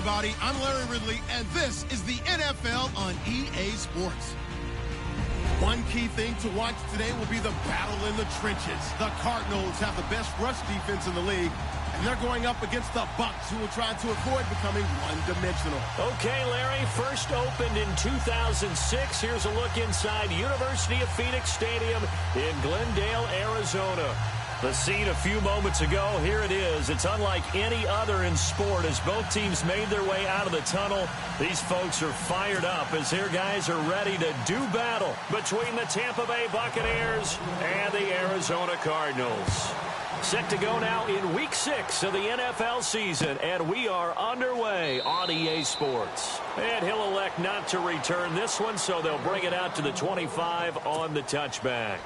everybody. I'm Larry Ridley, and this is the NFL on EA Sports. One key thing to watch today will be the battle in the trenches. The Cardinals have the best rush defense in the league, and they're going up against the Bucs, who will try to avoid becoming one-dimensional. Okay, Larry, first opened in 2006. Here's a look inside University of Phoenix Stadium in Glendale, Arizona. The scene a few moments ago, here it is. It's unlike any other in sport as both teams made their way out of the tunnel. These folks are fired up as their guys are ready to do battle between the Tampa Bay Buccaneers and the Arizona Cardinals. Set to go now in Week 6 of the NFL season, and we are underway on EA Sports. And he'll elect not to return this one, so they'll bring it out to the 25 on the touchback.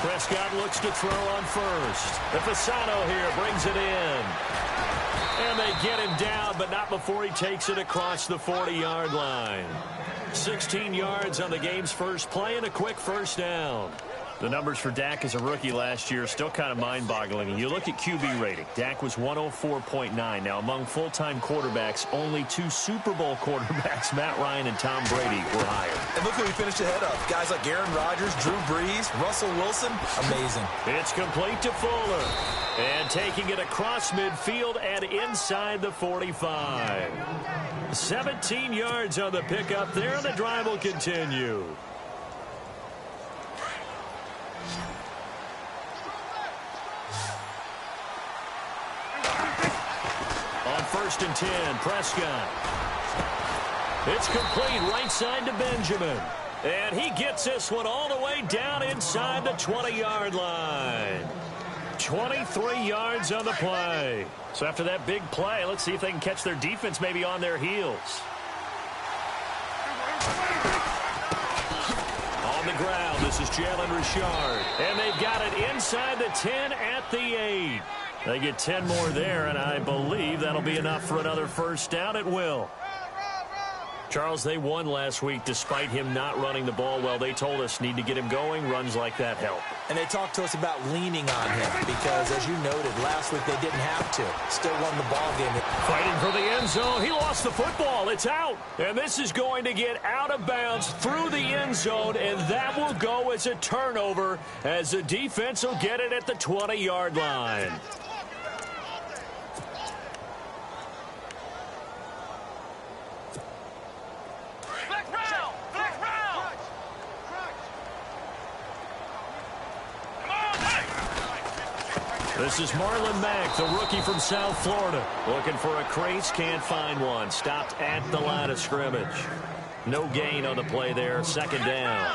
Prescott looks to throw on first. The Fasano here brings it in. And they get him down, but not before he takes it across the 40-yard line. 16 yards on the game's first play and a quick first down. The numbers for Dak as a rookie last year still kind of mind-boggling. And you look at QB rating. Dak was 104.9. Now, among full-time quarterbacks, only 2 Super Bowl quarterbacks, Matt Ryan and Tom Brady, were higher. And look who he finished ahead of. Guys like Aaron Rodgers, Drew Brees, Russell Wilson. Amazing. It's complete to Fuller. And taking it across midfield and inside the 45. 17 yards on the pickup there, and the drive will continue. First and 10, Prescott. It's complete right side to Benjamin. And he gets this one all the way down inside the 20-yard line. 23 yards on the play. So after that big play, let's see if they can catch their defense maybe on their heels. On the ground, this is Jalen Richard. And they've got it inside the 10 at the 8. They get 10 more there, and I believe that'll be enough for another first down. It will. Charles, they won last week despite him not running the ball well. They told us need to get him going. Runs like that help. And they talked to us about leaning on him because, as you noted, last week they didn't have to. Still won the ball game. Fighting for the end zone. He lost the football. It's out. And this is going to get out of bounds through the end zone, and that will go as a turnover as the defense will get it at the 20-yard line. This is Marlon Mack, the rookie from South Florida. Looking for a crease, can't find one. Stopped at the line of scrimmage. No gain on the play there, second down.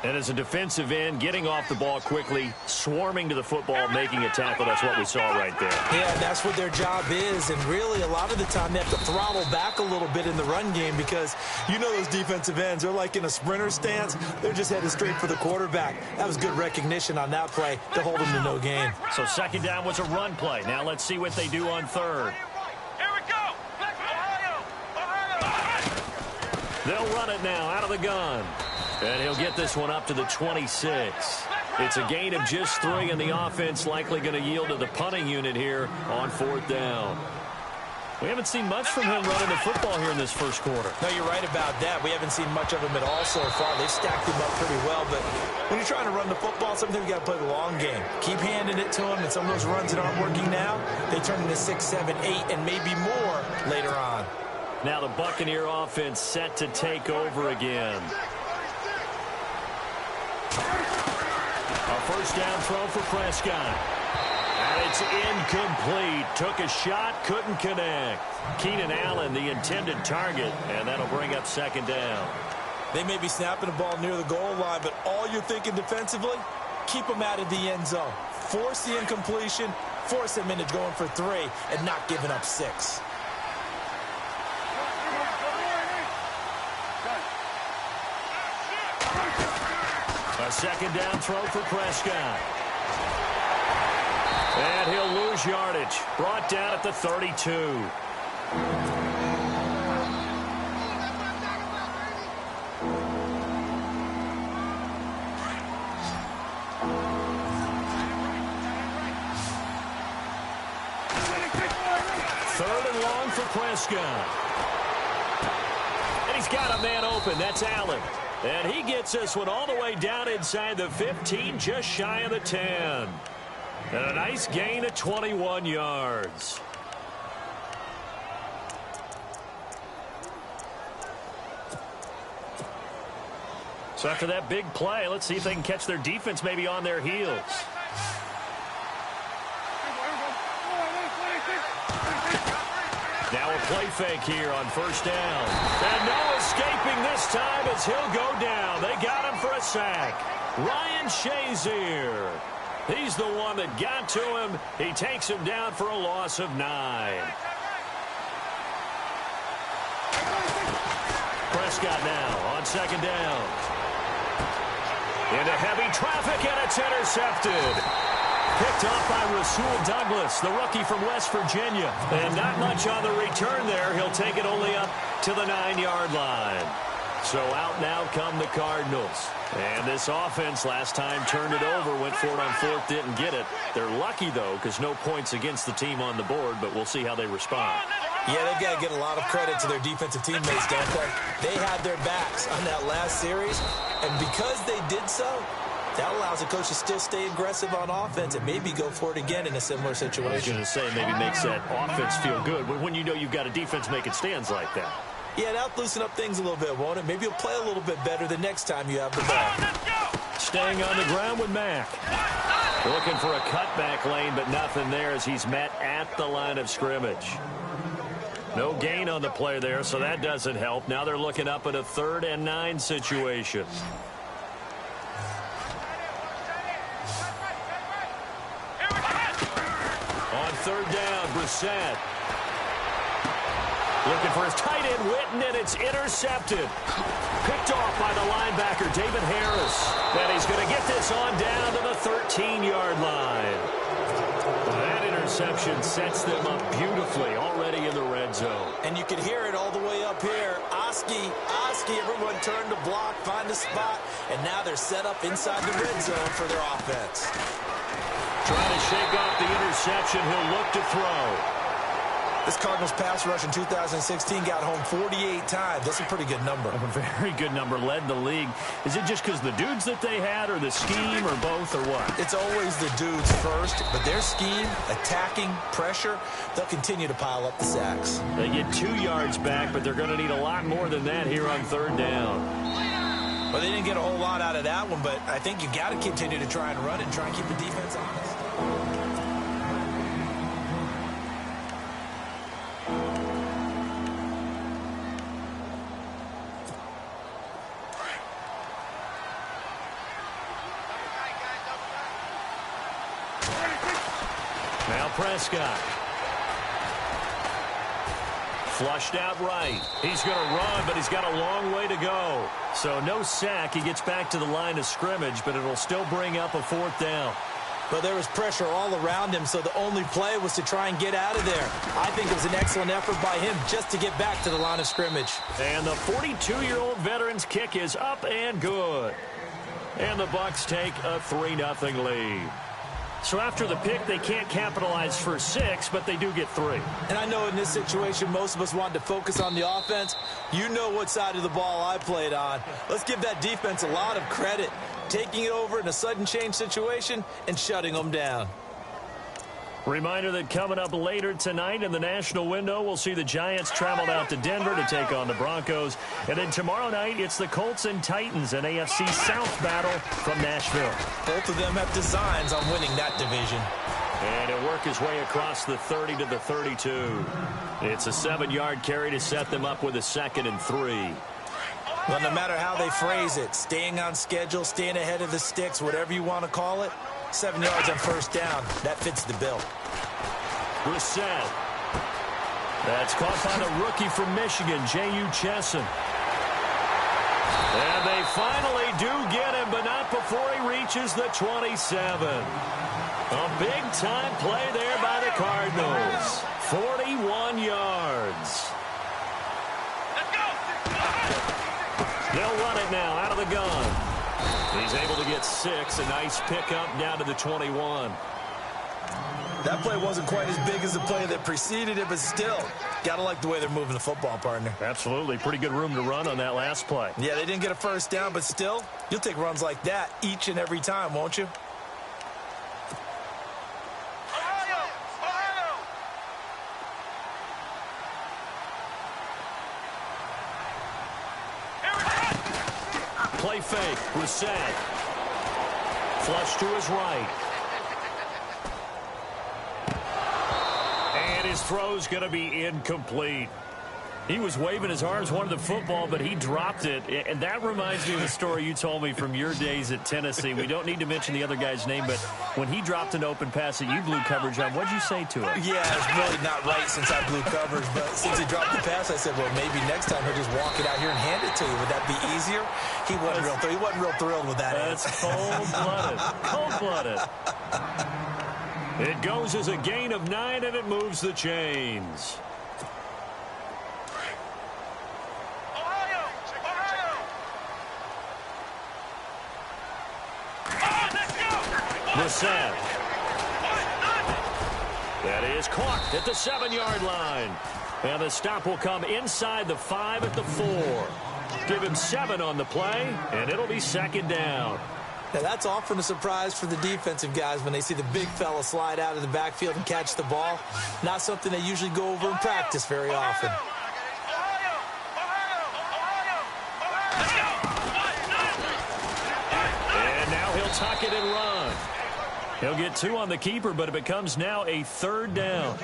And as a defensive end, getting off the ball quickly, swarming to the football, making a tackle. That's what we saw right there. Yeah, that's what their job is. And really, a lot of the time, they have to throttle back a little bit in the run game because you know those defensive ends, they're like in a sprinter stance. They're just headed straight for the quarterback. That was good recognition on that play to hold them to no gain. So second down was a run play. Now let's see what they do on third. Here we go. They'll run it now out of the gun. And he'll get this one up to the 26. It's a gain of just 3, and the offense likely going to yield to the punting unit here on fourth down. We haven't seen much from him running the football here in this first quarter. No, you're right about that. We haven't seen much of him at all so far. They've stacked him up pretty well, but when you're trying to run the football, sometimes you got to play the long game. Keep handing it to him, and some of those runs that aren't working now, they turn into 6, 7, 8, and maybe more later on. Now the Buccaneer offense set to take over again. A first down throw for Prescott. And it's incomplete. Took a shot, couldn't connect. Keenan Allen, the intended target, and that'll bring up second down. They may be snapping the ball near the goal line, but all you're thinking defensively, keep them out of the end zone. Force the incompletion, force them into going for 3, and not giving up 6. A second down throw for Prescott. And he'll lose yardage. Brought down at the 32. Third and long for Prescott. And he's got a man open. That's Allen. And he gets this one all the way down inside the 15, just shy of the 10. And a nice gain of 21 yards. So after that big play, let's see if they can catch their defense maybe on their heels. Now a play fake here on first down. And no escaping this time as he'll go down. They got him for a sack. Ryan Shazier. He's the one that got to him. He takes him down for a loss of 9. Prescott now on second down. Into heavy traffic, and it's intercepted. Picked off by Rasul Douglas, the rookie from West Virginia. And not much on the return there. He'll take it only up to the 9-yard line. So out now come the Cardinals. And this offense last time turned it over, went for it on fourth, didn't get it. They're lucky, though, because no points against the team on the board, but we'll see how they respond. Yeah, they've got to get a lot of credit to their defensive teammates, don't they? They had their backs on that last series, and because they did so, that allows the coach to still stay aggressive on offense and maybe go for it again in a similar situation. I was going to say, maybe makes that offense feel good when you know you've got a defense making stands like that. Yeah, that'll loosen up things a little bit, won't it? Maybe you'll play a little bit better the next time you have the ball. Staying on the ground with Mack. Looking for a cutback lane, but nothing there as he's met at the line of scrimmage. No gain on the play there, so that doesn't help. Now they're looking up at a 3rd and 9 situation. On 3rd down, Brissett. Looking for his tight end, Witten, and it's intercepted. Picked off by the linebacker, David Harris. And he's going to get this on down to the 13-yard line. That interception sets them up beautifully already in the red zone. And you can hear it all the way up here. Oski, everyone turned to block, find a spot, and now they're set up inside the red zone for their offense. Trying to shake off the interception, he'll look to throw. This Cardinals pass rush in 2016 got home 48 times. That's a pretty good number. A very good number, led the league. Is it just because the dudes that they had, or the scheme, or both, or what? It's always the dudes first, but their scheme, attacking, pressure, they'll continue to pile up the sacks. They get 2 yards back, but they're going to need a lot more than that here on 3rd down. Well, they didn't get a whole lot out of that one, but I think you got to continue to try and run it and try and keep the defense honest. Now Prescott. Flushed out right. He's going to run, but he's got a long way to go. So no sack. He gets back to the line of scrimmage, but it'll still bring up a 4th down. But there was pressure all around him, so the only play was to try and get out of there. I think it was an excellent effort by him just to get back to the line of scrimmage. And the 42-year-old veteran's kick is up and good. And the Bucs take a 3-0 lead. So after the pick, they can't capitalize for 6, but they do get 3. And I know in this situation, most of us wanted to focus on the offense. You know what side of the ball I played on. Let's give that defense a lot of credit, taking it over in a sudden change situation and shutting them down. Reminder that coming up later tonight in the national window, we'll see the Giants travel out to Denver to take on the Broncos. And then tomorrow night, it's the Colts and Titans, an AFC South battle from Nashville. Both of them have designs on winning that division. And he'll work his way across the 30 to the 32. It's a 7-yard carry to set them up with a 2nd and 3. Well, no matter how they phrase it, staying on schedule, staying ahead of the sticks, whatever you want to call it, 7 yards on first down. That fits the bill. Brissett. That's caught by the rookie from Michigan, J.U. Chesson. And they finally do get him, but not before he reaches the 27. A big-time play there by the Cardinals. 41 yards. They'll run it now out of the gun. He's able to get 6. A nice pickup down to the 21. That play wasn't quite as big as the play that preceded it, but still, got to like the way they're moving the football, partner. Absolutely. Pretty good room to run on that last play. Yeah, they didn't get a first down, but still, you'll take runs like that each and every time, won't you? Play fake. Brissett. Flush to his right. And his throw's going to be incomplete. He was waving his arms, wanted the football, but he dropped it. And that reminds me of the story you told me from your days at Tennessee. We don't need to mention the other guy's name, but when he dropped an open pass that you blew coverage on, what'd you say to him? Yeah, it's really not right since I blew coverage, but since he dropped the pass, I said, well, maybe next time he'll just walk it out here and hand it to you. Would that be easier? He wasn't real thrilled with that. That's cold-blooded. Cold-blooded. It goes as a gain of 9, and it moves the chains. Brissett. That is caught at the 7-yard line. And the stop will come inside the 5 at the 4. Give him 7 on the play, and it'll be second down. Now, that's often a surprise for the defensive guys when they see the big fella slide out of the backfield and catch the ball. Not something they usually go over in practice very often. And now he'll tuck it and run. He'll get 2 on the keeper, but it becomes now a 3rd down.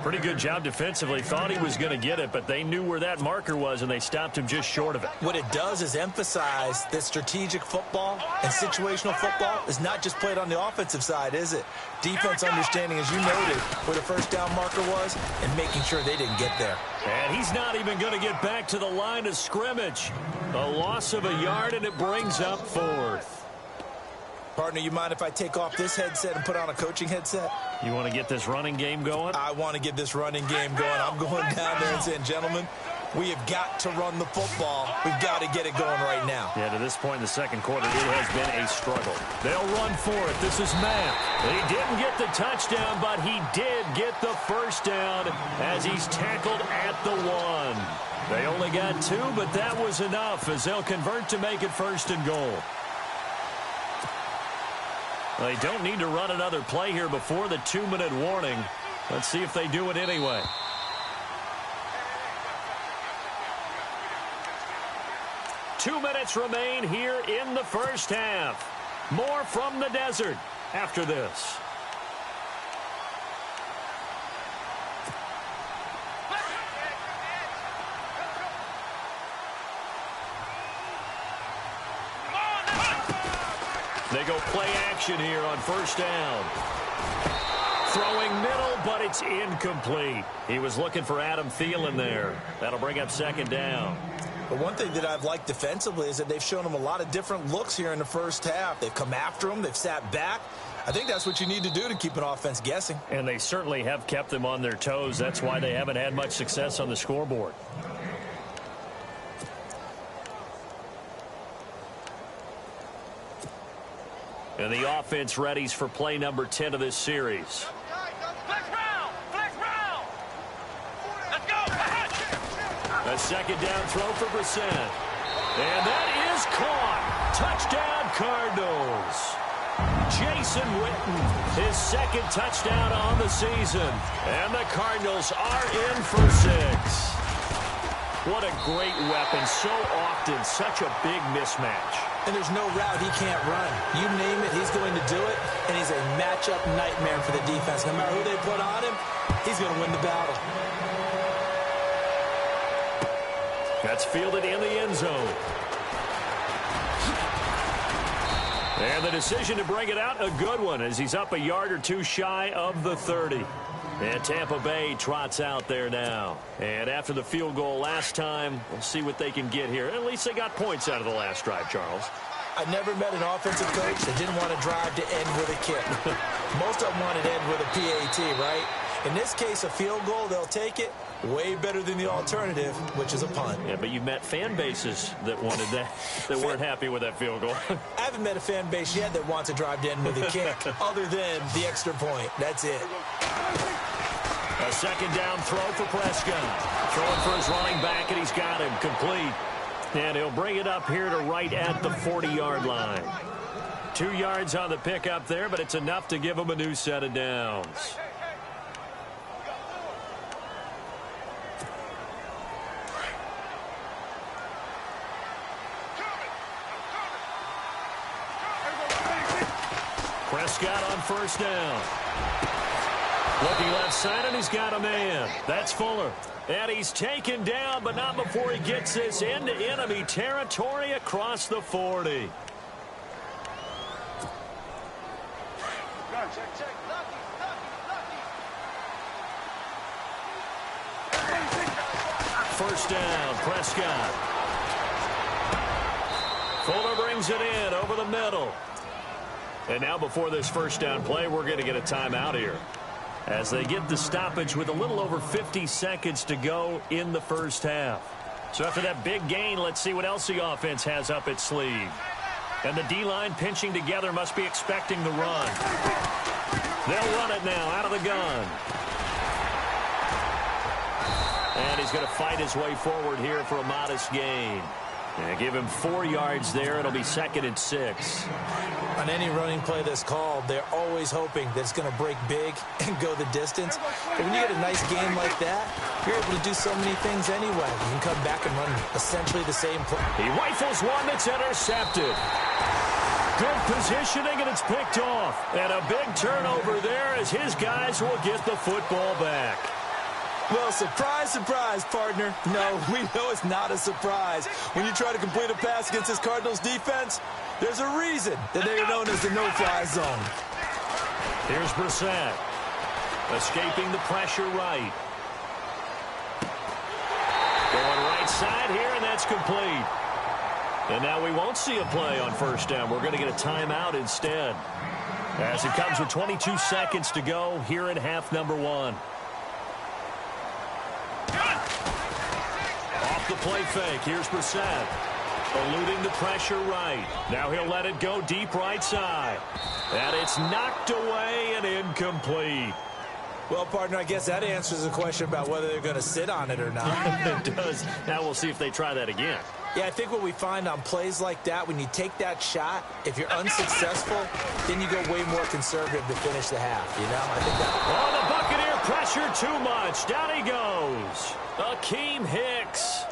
Pretty good job defensively. Thought he was going to get it, but they knew where that marker was, and they stopped him just short of it. What it does is emphasize that strategic football and situational football is not just played on the offensive side, is it? Defense understanding, as you noted, where the first down marker was and making sure they didn't get there. And he's not even going to get back to the line of scrimmage. A loss of a yard, and it brings up 4th. Partner, you mind if I take off this headset and put on a coaching headset? You want to get this running game going? I want to get this running game going. I'm going down there and saying, gentlemen, we have got to run the football. We've got to get it going right now. Yeah, to this point in the second quarter, it has been a struggle. They'll run for it. This is Matt. He didn't get the touchdown, but he did get the first down as he's tackled at the 1. They only got 2, but that was enough as they'll convert to make it 1st and goal. They don't need to run another play here before the 2-minute warning. Let's see if they do it anyway. Two minutes remain here in the first half. More from the desert after this. They go play action here on 1st down. Throwing middle, but it's incomplete. He was looking for Adam Thielen there. That'll bring up 2nd down. But one thing that I've liked defensively is that they've shown him a lot of different looks here in the first half. They've come after him. They've sat back. I think that's what you need to do to keep an offense guessing. And they certainly have kept them on their toes. That's why they haven't had much success on the scoreboard. And the offense readies for play number 10 of this series. A 2nd down throw for Brissett. And that is caught. Touchdown, Cardinals. Jason Witten, his 2nd touchdown on the season. And the Cardinals are in for 6. What a great weapon. So often, such a big mismatch. And there's no route he can't run. You name it, he's going to do it. And he's a matchup nightmare for the defense. No matter who they put on him, he's going to win the battle. That's fielded in the end zone. And the decision to bring it out, a good one, as he's up a yard or 2 shy of the 30. And Tampa Bay trots out there now. And after the field goal last time, we'll see what they can get here. At least they got points out of the last drive, Charles. I never met an offensive coach that didn't want to drive to end with a kick. Most of them wanted to end with a PAT, right? In this case, a field goal, they'll take it. Way better than the alternative, which is a punt. Yeah, but you met fan bases that wanted that, that weren't happy with that field goal. I haven't met a fan base yet that wants to drive to end with a kick, other than the extra point. That's it. A second down throw for Prescott. Throwing for his running back, and he's got him complete. And he'll bring it up here to right at the 40-yard line. 2 yards on the pickup there, but it's enough to give him a new set of downs. Prescott on first down. Looking left side, and he's got a man. That's Fuller. And he's taken down, but not before he gets this into enemy territory across the 40. First down, Prescott. Fuller brings it in over the middle. And now before this first down play, we're going to get a timeout here, as they get the stoppage with a little over 50 seconds to go in the first half. So after that big gain, let's see what else the offense has up its sleeve. And the D-line pinching together must be expecting the run. They'll run it now out of the gun. And he's going to fight his way forward here for a modest gain. And give him 4 yards there. It'll be 2nd and 6. On any running play that's called, they're always hoping that it's going to break big and go the distance. But when you get a nice game like that, you're able to do so many things anyway. You can come back and run essentially the same play. He rifles one that's intercepted. Good positioning, and it's picked off. And a big turnover there as his guys will get the football back. Well, surprise, surprise, partner. No, we know it's not a surprise. When you try to complete a pass against this Cardinals defense, there's a reason that they are known as the no-fly zone. Here's Brissett. Escaping the pressure right. Going right side here, and that's complete. And now we won't see a play on first down. We're going to get a timeout instead, as it comes with 22 seconds to go here in half number 1. Off the play fake. Here's Brissett. Eluding the pressure right. Now he'll let it go deep right side. And it's knocked away and incomplete. Well, partner, I guess that answers the question about whether they're going to sit on it or not. It does. Now we'll see if they try that again. Yeah, I think what we find on plays like that, when you take that shot, if you're unsuccessful, then you go way more conservative to finish the half, you know? I think that... Oh, the Buccaneer pressure too much. Down he goes. Akeem Hicks.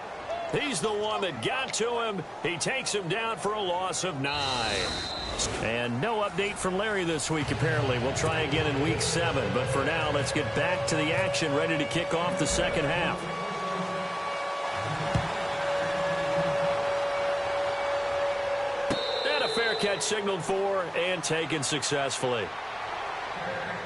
He's the one that got to him. He takes him down for a loss of 9. And no update from Larry this week, apparently. We'll try again in week 7. But for now, let's get back to the action, ready to kick off the second half. And a fair catch signaled for and taken successfully.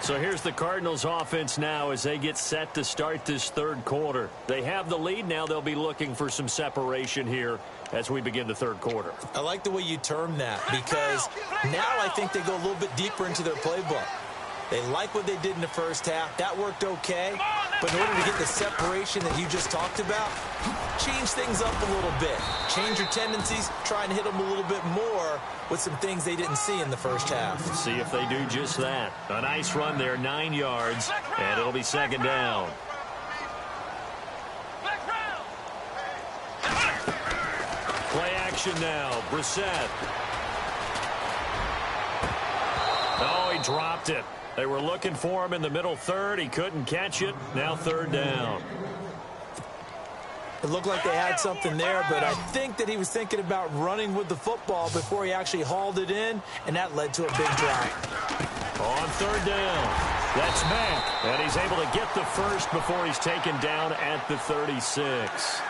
So here's the Cardinals offense now as they get set to start this third quarter. They have the lead. Now they'll be looking for some separation here as we begin the third quarter. I like the way you term that, because now I think they go a little bit deeper into their playbook. They like what they did in the first half. That worked okay. But in order to get the separation that you just talked about, change things up a little bit. Change your tendencies. Try and hit them a little bit more with some things they didn't see in the first half. See if they do just that. A nice run there, 9 yards, and it'll be second down. Play action now. Brissett. Oh, he dropped it. They were looking for him in the middle third. He couldn't catch it. Now third down. It looked like they had something there, but I think that he was thinking about running with the football before he actually hauled it in, and that led to a big drop. On third down, that's Mack, and he's able to get the first before he's taken down at the 36.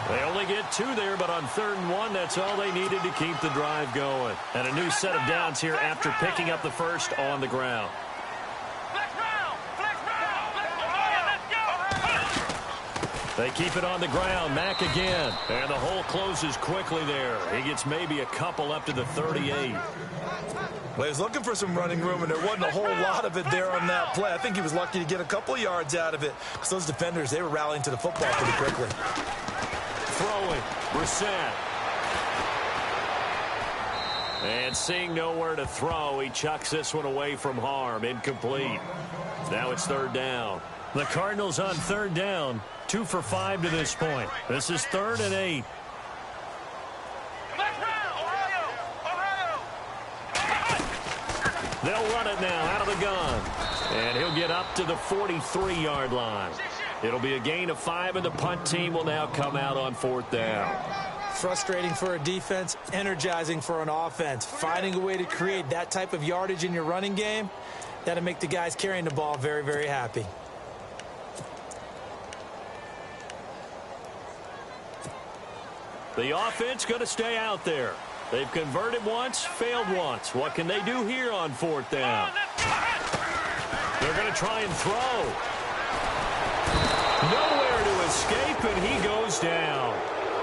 They only get 2 there, but on 3rd and 1, that's all they needed to keep the drive going. And a new set of downs here after picking up the first on the ground. They keep it on the ground. Mack again. And the hole closes quickly there. He gets maybe a couple up to the 38. Well, he was looking for some running room, and there wasn't a whole lot of it there on that play. I think he was lucky to get a couple yards out of it because those defenders, they were rallying to the football pretty quickly. Throwing. Brissett. And seeing nowhere to throw, he chucks this one away from harm. Incomplete. Now it's third down. The Cardinals on third down. 2 for 5 to this point. This is 3rd and 8. They'll run it now out of the gun. And he'll get up to the 43-yard line. It'll be a gain of 5, and the punt team will now come out on 4th down. Frustrating for a defense, energizing for an offense. Finding a way to create that type of yardage in your running game, that'll make the guys carrying the ball very, very happy. The offense going to stay out there. They've converted once, failed once. What can they do here on 4th down? They're going to try and throw. Nowhere to escape, and he goes down.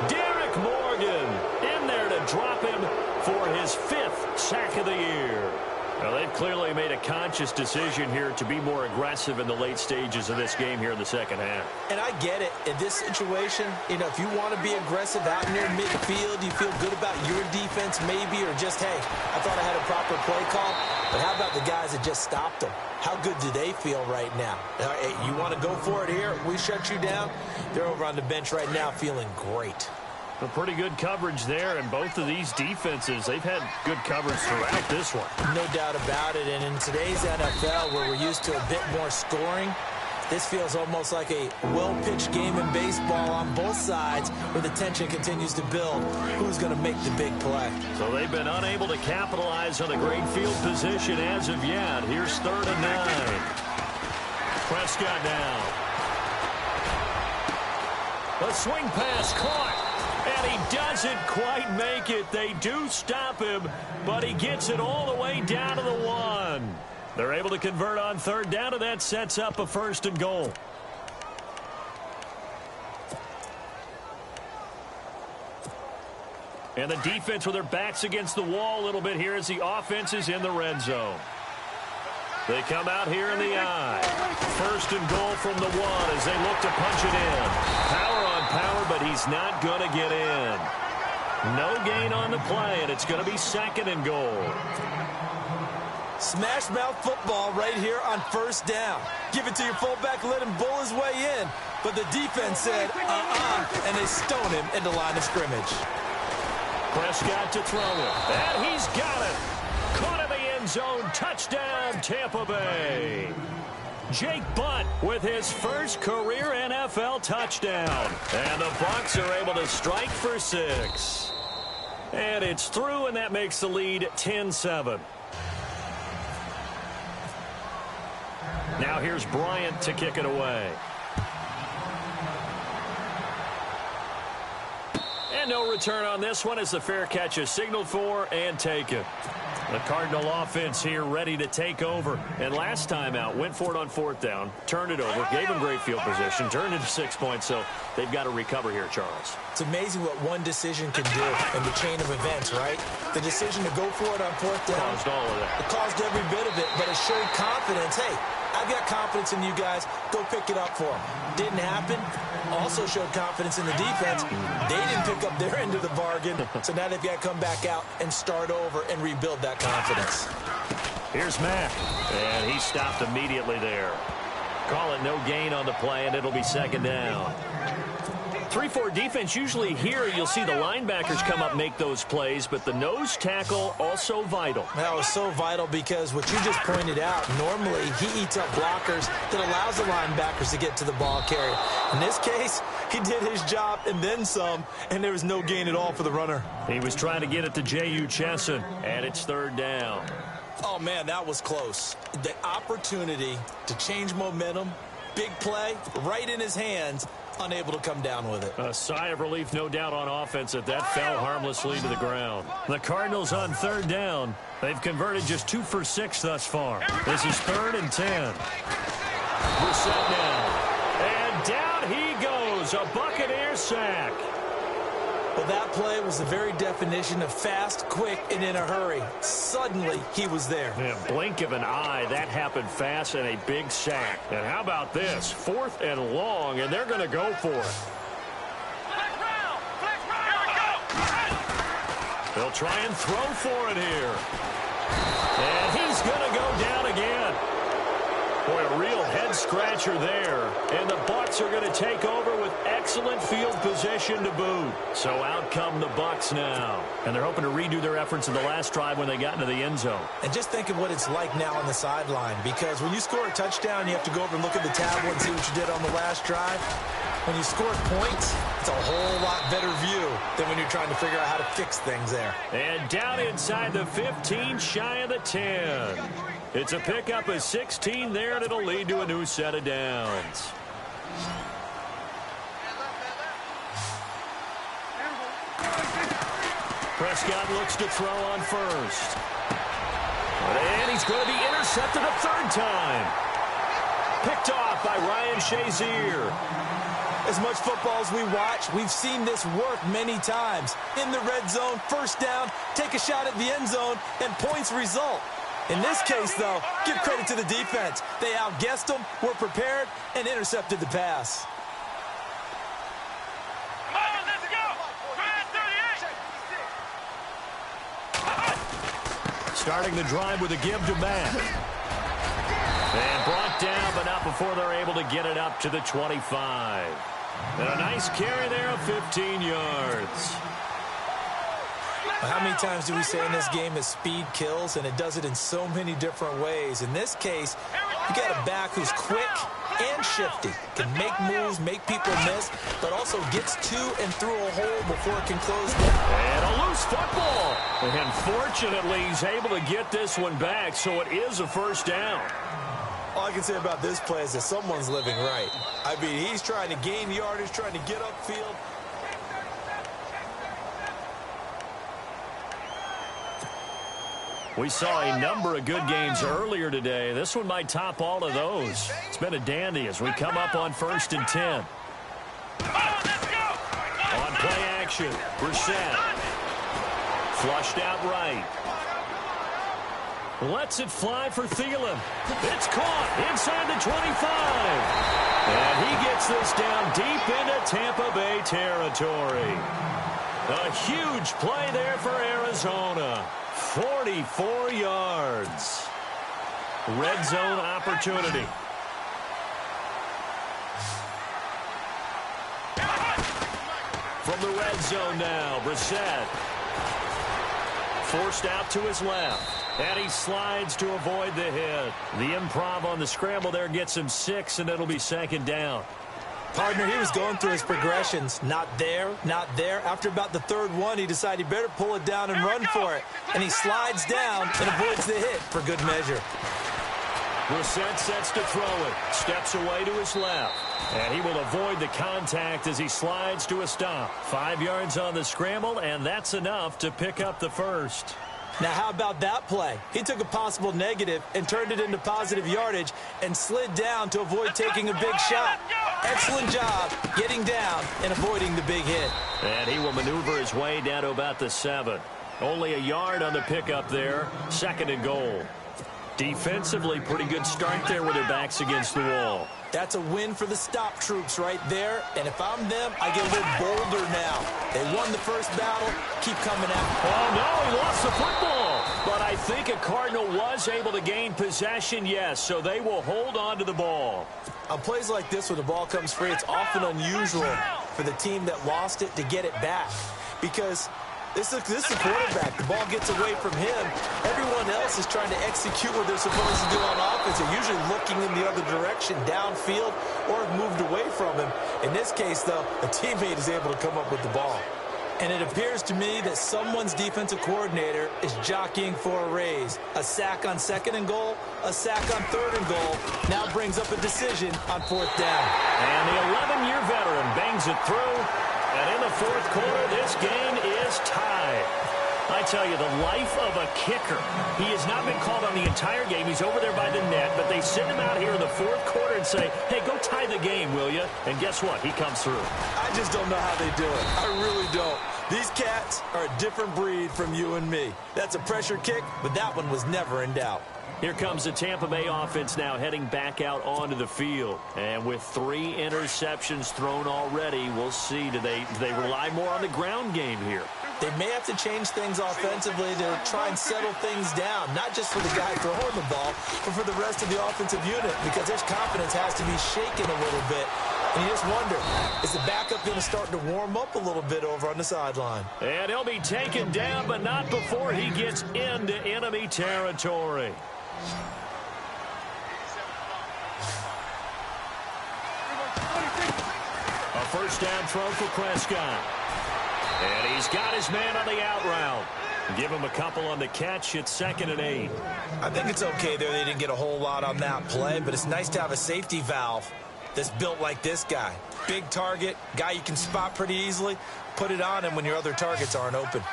Derek Morgan in there to drop him for his 5th sack of the year. Well, they've clearly made a conscious decision here to be more aggressive in the late stages of this game here in the second half. And I get it. In this situation, you know, if you want to be aggressive out near midfield, you feel good about your defense maybe, or just, hey, I thought I had a proper play call. But how about the guys that just stopped them? How good do they feel right now? Hey, you want to go for it here? We shut you down. They're over on the bench right now feeling great. A pretty good coverage there, and both of these defenses, they've had good coverage throughout this one. No doubt about it, and in today's NFL, where we're used to a bit more scoring, this feels almost like a well-pitched game in baseball on both sides, where the tension continues to build. Who's going to make the big play? So they've been unable to capitalize on a great field position as of yet. Here's 3rd and 9. Prescott now. A swing pass caught. And he doesn't quite make it. They do stop him, but he gets it all the way down to the 1. They're able to convert on 3rd down, and that sets up a 1st and goal. And the defense with their backs against the wall a little bit here as the offense is in the red zone. They come out here in the I. 1st and goal from the 1 as they look to punch it in. Power on power, but he's not going to get in. No gain on the play, and it's going to be 2nd and goal. Smash mouth football right here on 1st down. Give it to your fullback, let him bull his way in. But the defense said, and they stone him into line of scrimmage. Prescott to throw it. And he's got it. Caught in the end zone. Touchdown, Tampa Bay. Jake Butt with his first career NFL touchdown. And the Bucs are able to strike for 6. And it's through, and that makes the lead 10-7. Now here's Bryant to kick it away. And no return on this one as the fair catch is signaled for and taken. The Cardinal offense here ready to take over. And last time out, went for it on 4th down, turned it over, gave them great field position, turned it to 6 points, so they've got to recover here, Charles. It's amazing what one decision can do in the chain of events, right? The decision to go for it on 4th down. Caused all of that. It caused every bit of it, but it showed confidence. Hey, I've got confidence in you guys. Go pick it up for them. Didn't happen. Also showed confidence in the defense. They didn't pick up their end of the bargain, so now they've got to come back out and start over and rebuild that confidence. Here's Mack, and he stopped immediately there. Call it no gain on the play, and it'll be 2nd down. 3-4 defense, usually here you'll see the linebackers come up, make those plays, but the nose tackle also vital. That was so vital because what you just pointed out, normally he eats up blockers that allows the linebackers to get to the ball carrier. In this case, he did his job and then some, and there was no gain at all for the runner. He was trying to get it to J.U. Chesson, and it's 3rd down. Oh, man, that was close. The opportunity to change momentum, big play, right in his hands, unable to come down with it. A sigh of relief, no doubt, on offense that fell harmlessly to the ground. The Cardinals on 3rd down. They've converted just 2 for 6 thus far. This is 3rd and 10. Brissett now. And down he goes is a Buccaneer sack. Well, that play was the very definition of fast, quick, and in a hurry. Suddenly, he was there. In a blink of an eye, that happened fast and a big sack. And how about this? 4th and long, and they're going to go for it. They'll try and throw for it here. And he's going to go down again. Boy, a real head-scratcher there. And the Bucs are going to take over with excellent field position to boot. So out come the Bucs now. And they're hoping to redo their efforts in the last drive when they got into the end zone. And just think of what it's like now on the sideline. Because when you score a touchdown, you have to go over and look at the tablet and see what you did on the last drive. When you score points, it's a whole lot better view than when you're trying to figure out how to fix things there. And down inside the 15, shy of the 10. It's a pickup of 16 there, and it'll lead to a new set of downs. Prescott looks to throw on first. And he's going to be intercepted a 3rd time. Picked off by Ryan Shazier. As much football as we watch, we've seen this work many times. In the red zone, 1st down, take a shot at the end zone, and points result. In this case, though, give credit to the defense. They outguessed them, were prepared, and intercepted the pass. Starting the drive with a give to Matt. And brought down, but not before they're able to get it up to the 25. And a nice carry there of 15 yards. How many times do we say in this game that speed kills, and it does it in so many different ways? In this case, you got a back who's quick and shifty, can make moves, make people miss, but also gets to and through a hole before it can close down. And a loose football. And fortunately, he's able to get this one back, so it is a 1st down. All I can say about this play is that someone's living right. I mean, he's trying to gain yardage, trying to get upfield. We saw a number of good games earlier today. This one might top all of those. It's been a dandy as we come up on 1st and 10. On play action, Brissett. Flushed out right. Lets it fly for Thielen. It's caught inside the 25. And he gets this down deep into Tampa Bay territory. A huge play there for Arizona. 44 yards. Red zone opportunity. From the red zone now, Brissett. Forced out to his left. And he slides to avoid the hit. The improv on the scramble there gets him 6, and it'll be 2nd down. Partner, he was going through his progressions. Not there, not there. After about the 3rd one, he decided he better pull it down and run for it. And he slides down and avoids the hit for good measure. Brissett sets to throw it. Steps away to his left. And he will avoid the contact as he slides to a stop. 5 yards on the scramble, and that's enough to pick up the 1st. Now, how about that play? He took a possible negative and turned it into positive yardage and slid down to avoid taking a big shot. Excellent job getting down and avoiding the big hit. And he will maneuver his way down to about the 7. Only a yard on the pickup there. 2nd and goal. Defensively, pretty good start there with their backs against the wall. That's a win for the stop troops right there. And if I'm them, I get a little bolder now. They won the 1st battle. Keep coming out. Oh, no, he lost the football. But I think a Cardinal was able to gain possession, yes, so they will hold on to the ball. On plays like this, when the ball comes free, it's often unusual for the team that lost it to get it back. Because this is the quarterback. The ball gets away from him. Everyone else is trying to execute what they're supposed to do on offense. They're usually looking in the other direction, downfield, or have moved away from him. In this case, though, a teammate is able to come up with the ball. And it appears to me that someone's defensive coordinator is jockeying for a raise. A sack on 2nd and goal, a sack on 3rd and goal, now brings up a decision on 4th down. And the 11-year veteran bangs it through. And in the 4th quarter, this game is tied. I tell you, the life of a kicker. He has not been called on the entire game. He's over there by the net, but they send him out here in the fourth quarter and say, hey, go tie the game, will you? And guess what? He comes through. I just don't know how they do it. I really don't. These cats are a different breed from you and me. That's a pressure kick, but that one was never in doubt. Here comes the Tampa Bay offense now heading back out onto the field. And with 3 interceptions thrown already, we'll see. Do they rely more on the ground game here? They may have to change things offensively to try and settle things down, not just for the guy throwing the ball, but for the rest of the offensive unit, because his confidence has to be shaken a little bit. And you just wonder, is the backup going to start to warm up a little bit over on the sideline? And he'll be taken down, but not before he gets into enemy territory. A first down throw for Prescott. And he's got his man on the out route. Give him a couple on the catch. It's 2nd and 8. I think it's okay there. They didn't get a whole lot on that play, but it's nice to have a safety valve that's built like this guy. Big target, guy you can spot pretty easily. Put it on him when your other targets aren't open.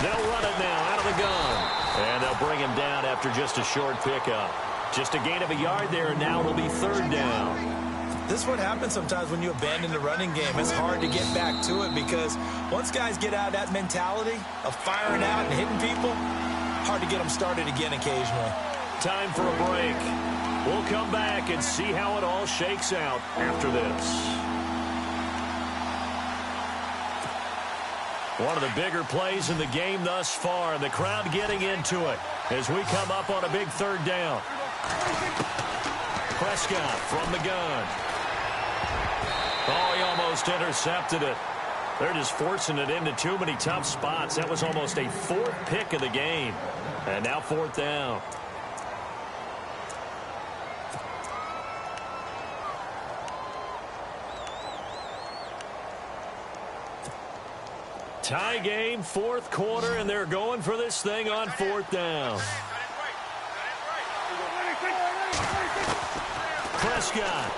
They'll run it now out of the gun. And they'll bring him down after just a short pickup. Just a gain of a yard there, and now it'll be 3rd down. This is what happens sometimes when you abandon the running game. It's hard to get back to it because once guys get out of that mentality of firing out and hitting people, hard to get them started again occasionally. Time for a break. We'll come back and see how it all shakes out after this. One of the bigger plays in the game thus far, and the crowd getting into it as we come up on a big 3rd down. Prescott from the gun. Oh, he almost intercepted it. They're just forcing it into too many tough spots. That was almost a 4th pick of the game. And now 4th down. Tie game, 4th quarter, and they're going for this thing on 4th down. Prescott.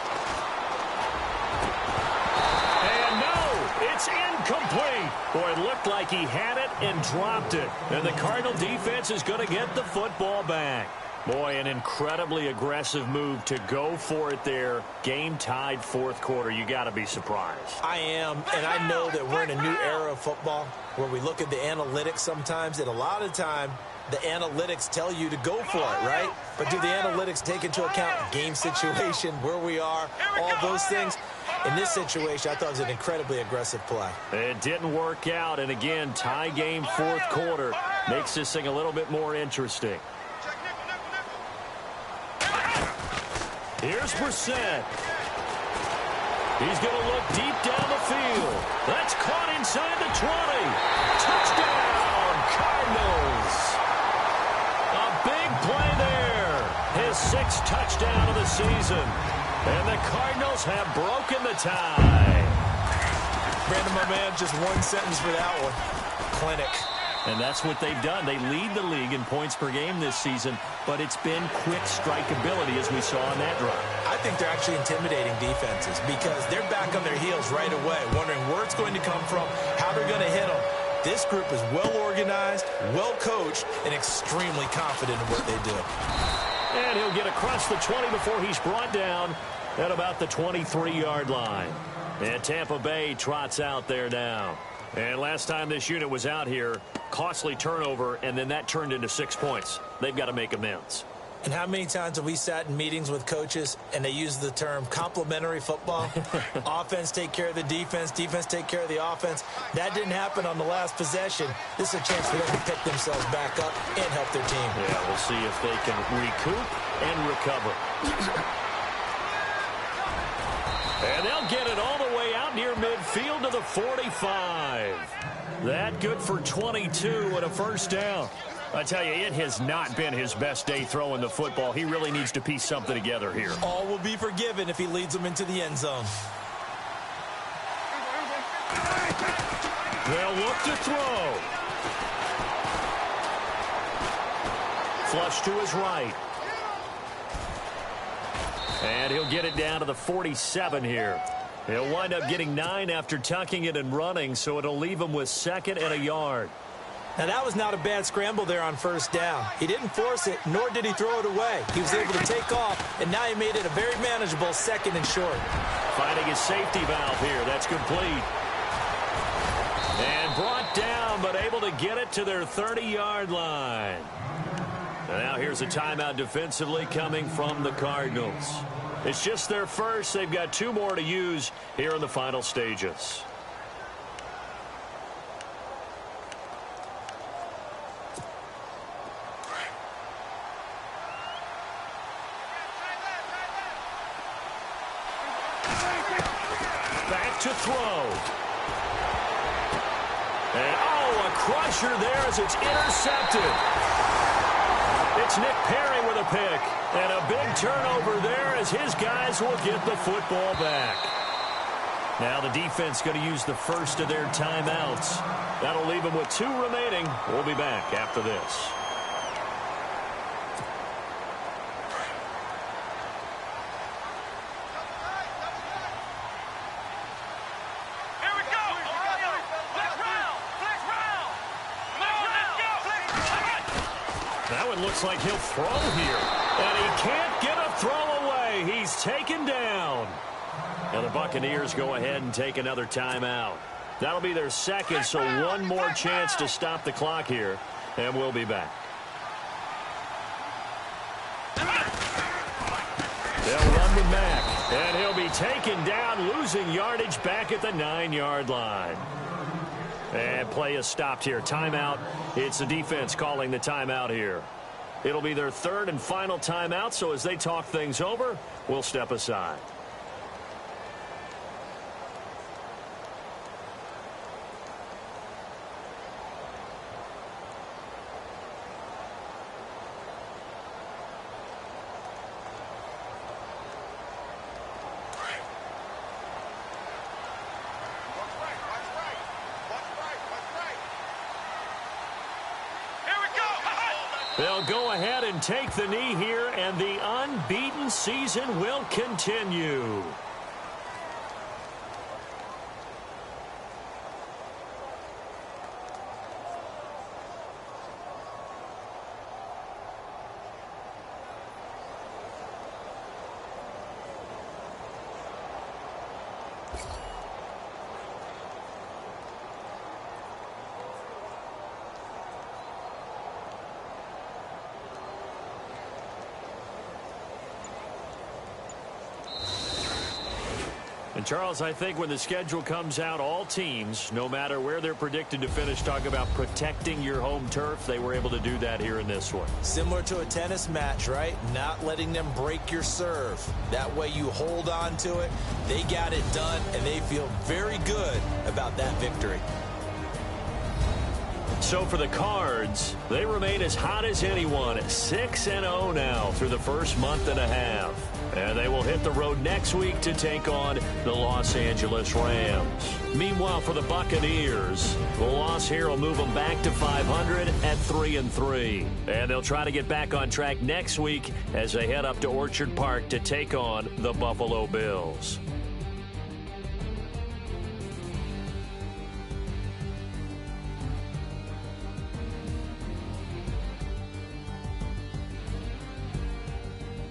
And no, it's incomplete. Boy, it looked like he had it and dropped it. And the Cardinal defense is going to get the football back. Boy, an incredibly aggressive move to go for it there. Game tied 4th quarter. You got to be surprised. I am, and I know that we're in a new era of football where we look at the analytics sometimes, and a lot of time the analytics tell you to go for it, right? But do the analytics take into account game situation, where we are, all those things? In this situation, I thought it was an incredibly aggressive play. It didn't work out, and again, tie game 4th quarter makes this thing a little bit more interesting. Here's Brissett. He's going to look deep down the field. That's caught inside the 20. Touchdown, Cardinals. A big play there. His 6th touchdown of the season. And the Cardinals have broken the tie. Brandon, my man, just one sentence for that one. Clinic. And that's what they've done. They lead the league in points per game this season, but it's been quick strikeability as we saw on that drive. I think they're actually intimidating defenses because they're back on their heels right away, wondering where it's going to come from, how they're going to hit them. This group is well organized, well coached, and extremely confident in what they do. And he'll get across the 20 before he's brought down at about the 23-yard line. And Tampa Bay trots out there now. And last time this unit was out here, costly turnover, and then that turned into 6 points. They've got to make amends. And how many times have we sat in meetings with coaches and they use the term complementary football? Offense take care of the defense, defense take care of the offense. That didn't happen on the last possession. This is a chance for them to pick themselves back up and help their team. Yeah, we'll see if they can recoup and recover. And they'll get it all the way out near midfield to the 45. That good for 22 and a first down. I tell you, it has not been his best day throwing the football. He really needs to piece something together here. All will be forgiven if he leads them into the end zone. They'll look to throw. Flush to his right. And he'll get it down to the 47 here. He'll wind up getting 9 after tucking it and running, so it'll leave him with 2nd and a yard. Now, that was not a bad scramble there on 1st down. He didn't force it, nor did he throw it away. He was able to take off, and now he made it a very manageable 2nd and short. Finding his safety valve here. That's complete. And brought down, but able to get it to their 30-yard line. And now here's a timeout defensively coming from the Cardinals. It's just their first. They've got 2 more to use here in the final stages. Back to throw. And, a crusher there as it's intercepted. It's Nick Perry with a pick. And a big turnover there as his guys will get the football back. Now the defense going to use the first of their timeouts. That'll leave them with 2 remaining. We'll be back after this. Looks like he'll throw here. And he can't get a throw away. He's taken down. And the Buccaneers go ahead and take another timeout. That'll be their 2nd, so 1 more chance to stop the clock here. And we'll be back. They'll run with Mack. And he'll be taken down, losing yardage back at the 9-yard line. And play is stopped here. Timeout. It's the defense calling the timeout here. It'll be their 3rd and final timeout, so as they talk things over, we'll step aside. They'll go ahead and take the knee here, and the unbeaten season will continue. And, Charles, I think when the schedule comes out, all teams, no matter where they're predicted to finish, talk about protecting your home turf. They were able to do that here in this one. Similar to a tennis match, right? Not letting them break your serve. That way you hold on to it. They got it done, and they feel very good about that victory. So for the Cards, they remain as hot as anyone at 6-0 now through the first month and a half. And they will hit the road next week to take on the Los Angeles Rams. Meanwhile, for the Buccaneers, the loss here will move them back to 500 at 3-3. And they'll try to get back on track next week as they head up to Orchard Park to take on the Buffalo Bills.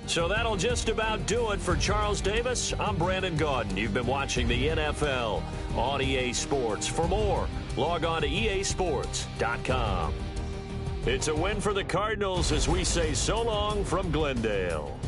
So that'll just about do it for Charles Davis. I'm Brandon Gaudin. You've been watching the NFL on EA Sports. For more, log on to easports.com. It's a win for the Cardinals as we say so long from Glendale.